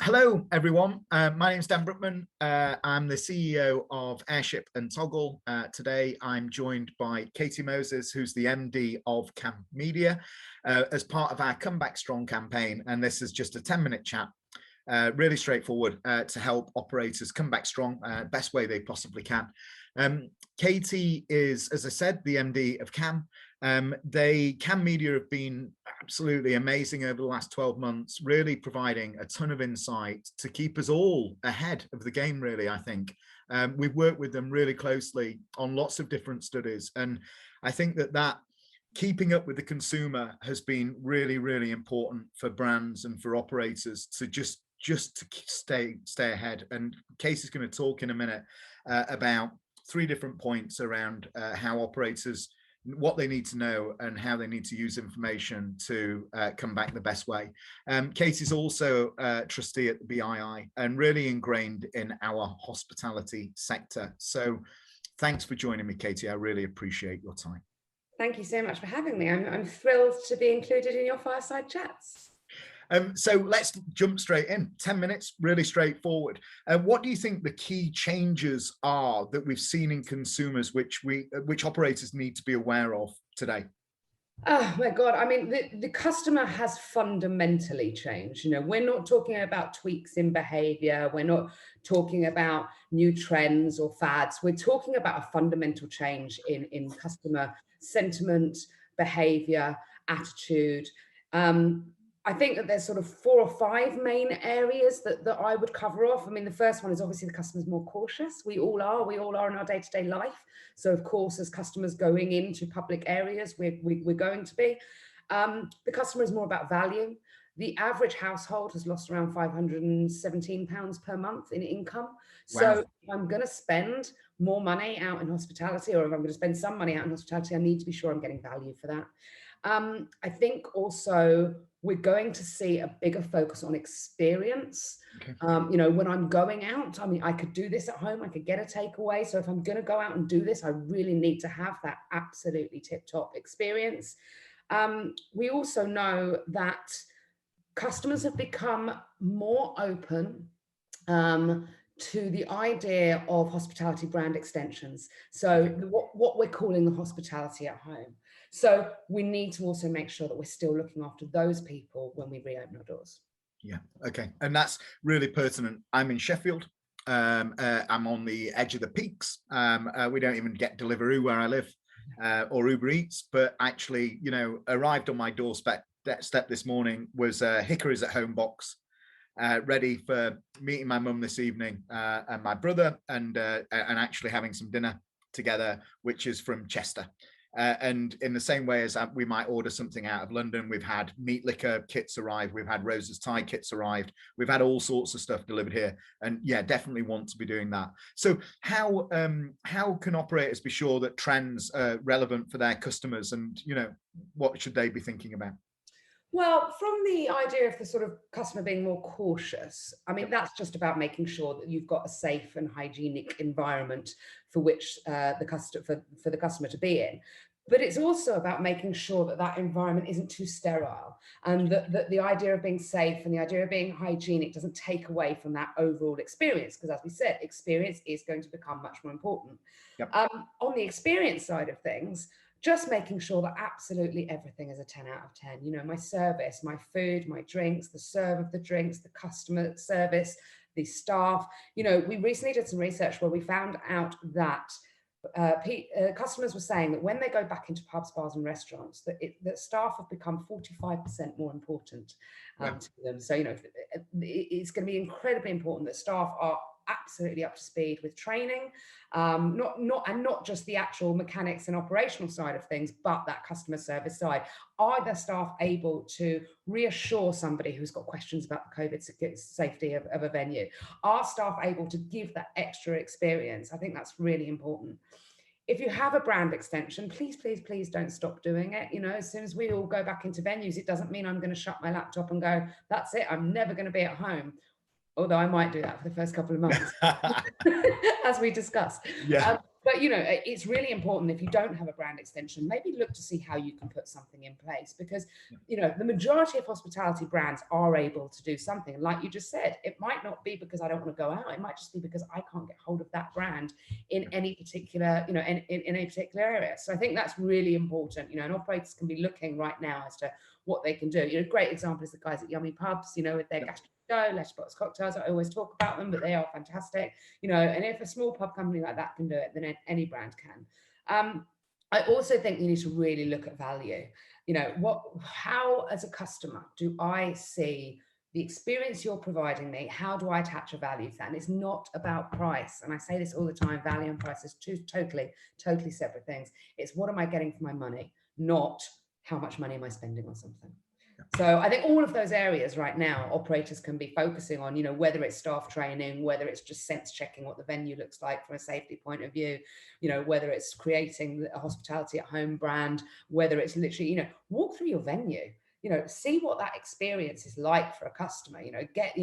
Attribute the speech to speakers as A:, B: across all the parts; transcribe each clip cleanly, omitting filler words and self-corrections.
A: Hello, everyone. My name's Dan Brookman. I'm the CEO of Airship and Toggle. Today, I'm joined by Katy Moses, who's the MD of KAM Media, as part of our Come Back Strong campaign. And this is just a 10-minute chat, really straightforward, to help operators come back strong, best way they possibly can. Katy is, as I said, the MD of KAM. KAM Media have been absolutely amazing over the last 12 months, really providing a ton of insight to keep us all ahead of the game, really, I think. We've worked with them really closely on lots of different studies. And I think that keeping up with the consumer has been really, really important for brands and for operators to just to stay ahead. And Casey's going to talk in a minute about 3 different points around how operators, what they need to know and how they need to use information to come back the best way. Katie's also a trustee at the BII and really ingrained in our hospitality sector. So thanks for joining me, Katy. I really appreciate your time.
B: Thank you so much for having me. I'm thrilled to be included in your Fireside Chats.
A: So let's jump straight in. 10 minutes, really straightforward. What do you think the key changes are that we've seen in consumers, which operators need to be aware of today?
B: Oh my God, I mean, the customer has fundamentally changed. You know, we're not talking about tweaks in behavior. We're not talking about new trends or fads. We're talking about a fundamental change in customer sentiment, behavior, attitude. I think that there's sort of 4 or 5 main areas that I would cover off. I mean, the first one is obviously the customer's more cautious. We all are in our day-to-day life. So of course, as customers going into public areas, we're going to be. The customer is more about value. The average household has lost around £517 per month in income.
A: Wow.
B: So if I'm going to spend more money out in hospitality, or if I'm going to spend some money out in hospitality, I need to be sure I'm getting value for that. I think also we're going to see a bigger focus on experience. Okay. You know, when I'm going out, I mean, I could do this at home, I could get a takeaway. So if I'm going to go out and do this, I really need to have that absolutely tip-top experience. We also know that customers have become more open to the idea of hospitality brand extensions. So what we're calling the hospitality at home. So we need to also make sure that we're still looking after those people when we reopen our doors.
A: Yeah, okay. And that's really pertinent. I'm in Sheffield. I'm on the edge of the peaks. We don't even get Deliveroo where I live or Uber Eats, but actually, you know, arrived on my doorstep this morning was a Hickory's at home box, ready for meeting my mum this evening and my brother and actually having some dinner together, which is from Chester. And in the same way as we might order something out of London, we've had meat liquor kits arrive, we've had Rose's Thai kits arrived, we've had all sorts of stuff delivered here, and yeah, definitely want to be doing that. So how can operators be sure that trends are relevant for their customers, and you know, what should they be thinking about?
B: Well, from the idea of the sort of customer being more cautious, I mean, that's just about making sure that you've got a safe and hygienic environment for which for the customer to be in. But it's also about making sure that that environment isn't too sterile, and that the idea of being safe and the idea of being hygienic doesn't take away from that overall experience. Because as we said, experience is going to become much more important.
A: Yep.
B: On the experience side of things, just making sure that absolutely everything is a 10 out of 10. You know, my service, my food, my drinks, the serve of the drinks, the customer service, the staff. You know, we recently did some research where we found out that customers were saying that when they go back into pubs, bars and restaurants, that staff have become 45% more important to them. So, you know, it's going to be incredibly important that staff are absolutely up to speed with training, not just the actual mechanics and operational side of things, but that customer service side. Are the staff able to reassure somebody who's got questions about the COVID safety of a venue? Are staff able to give that extra experience? I think that's really important. If you have a brand extension, please, please, please don't stop doing it. You know, as soon as we all go back into venues, it doesn't mean I'm going to shut my laptop and go, that's it, I'm never going to be at home. Although I might do that for the first couple of months, as we discussed.
A: Yeah.
B: But, you know, it's really important, if you don't have a brand extension, maybe look to see how you can put something in place, because, you know, the majority of hospitality brands are able to do something. And like you just said, it might not be because I don't want to go out. It might just be because I can't get hold of that brand in any particular, you know, in any particular area. So I think that's really important, you know, and operators can be looking right now as to what they can do. You know, great example is the guys at Yummy Pubs, you know, with their letterbox cocktails. I always talk about them, but they are fantastic, you know. And if a small pub company like that can do it, then any brand can. I also think you need to really look at value. You know, how as a customer do I see the experience you're providing me? How do I attach a value to that? And it's not about price. And I say this all the time: value and price is two totally separate things. It's what am I getting for my money, not how much money am I spending on something. So I think all of those areas right now, operators can be focusing on, you know, whether it's staff training, whether it's just sense checking what the venue looks like from a safety point of view, you know, whether it's creating a hospitality at home brand, whether it's literally, you know, walk through your venue, you know, see what that experience is like for a customer, you know, get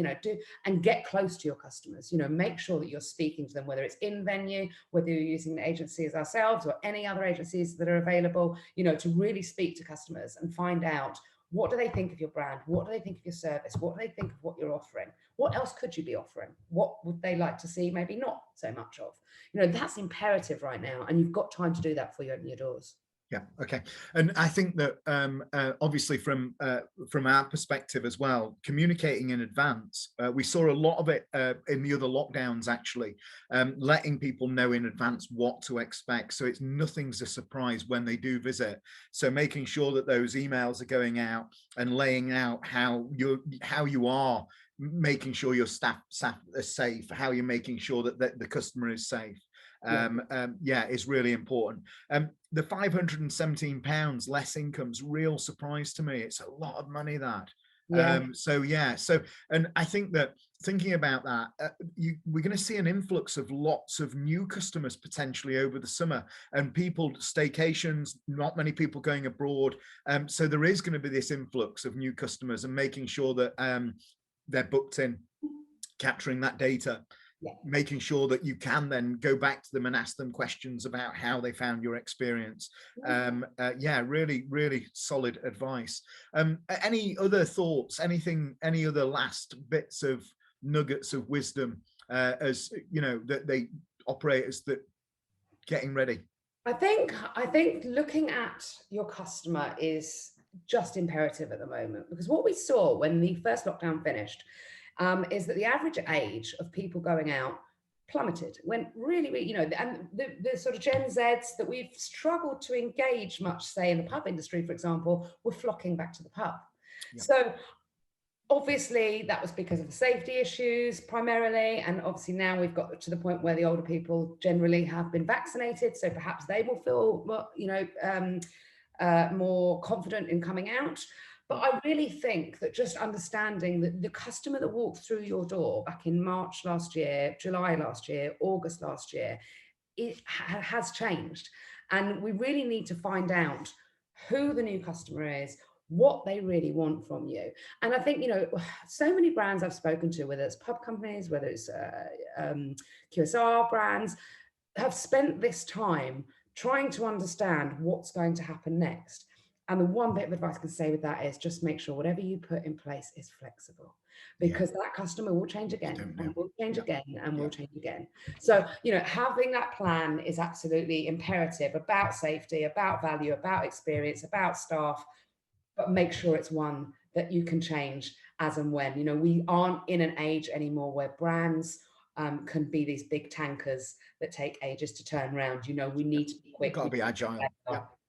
B: close to your customers, you know, make sure that you're speaking to them, whether it's in venue, whether you're using the agencies ourselves or any other agencies that are available, you know, to really speak to customers and find out, what do they think of your brand? What do they think of your service? What do they think of what you're offering? What else could you be offering? What would they like to see maybe not so much of? You know, that's imperative right now, and you've got time to do that before you open your doors.
A: Yeah. Okay. And I think that obviously from our perspective as well, communicating in advance, we saw a lot of it in the other lockdowns, actually, letting people know in advance what to expect. So nothing's a surprise when they do visit. So making sure that those emails are going out and laying out how you are making sure your staff are safe, how you're making sure that the customer is safe. Is really important. The £517 less income's real surprise to me. It's a lot of money, that. And I think that thinking about that, we're going to see an influx of lots of new customers potentially over the summer, and people staycations, not many people going abroad. So there is going to be this influx of new customers, and making sure that they're booked in, capturing that data. Making sure that you can then go back to them and ask them questions about how they found your experience. Really, really solid advice. Any other thoughts? Any other last bits of nuggets of wisdom as you know that they operators that getting ready?
B: I think looking at your customer is just imperative at the moment, because what we saw when the first lockdown finished is that the average age of people going out plummeted, went really, you know, and the sort of Gen Zs that we've struggled to engage much, say in the pub industry, for example, were flocking back to the pub. So obviously that was because of the safety issues primarily, and obviously now we've got to the point where the older people generally have been vaccinated, so perhaps they will feel more, you know, more confident in coming out. But I really think that just understanding that the customer that walked through your door back in March last year, July last year, August last year, it has changed. And we really need to find out who the new customer is, what they really want from you. And I think, you know, so many brands I've spoken to, whether it's pub companies, whether it's QSR brands, have spent this time trying to understand what's going to happen next. And the one bit of advice I can say with that is just make sure whatever you put in place is flexible, because that customer will change again and will change again and will change again. So, you know, having that plan is absolutely imperative, about safety, about value, about experience, about staff, but make sure it's one that you can change as and when. You know, we aren't in an age anymore where brands can be these big tankers that take ages to turn around. You know, we need to be quick.
A: You've got to be agile.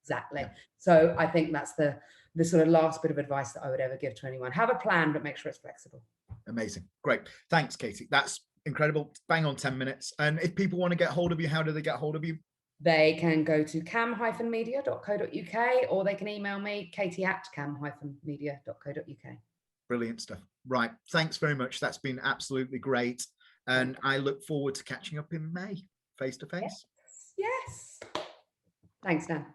B: Exactly. So I think that's the sort of last bit of advice that I would ever give to anyone. Have a plan, but make sure it's flexible.
A: Amazing. Great. Thanks, Katy. That's incredible. Bang on 10 minutes. And if people want to get hold of you, how do they get hold of you?
B: They can go to kam-media.co.uk, or they can email me, katy@kam-media.co.uk.
A: Brilliant stuff. Right. Thanks very much. That's been absolutely great. And I look forward to catching up in May, face to face.
B: Yes. Thanks, Dan.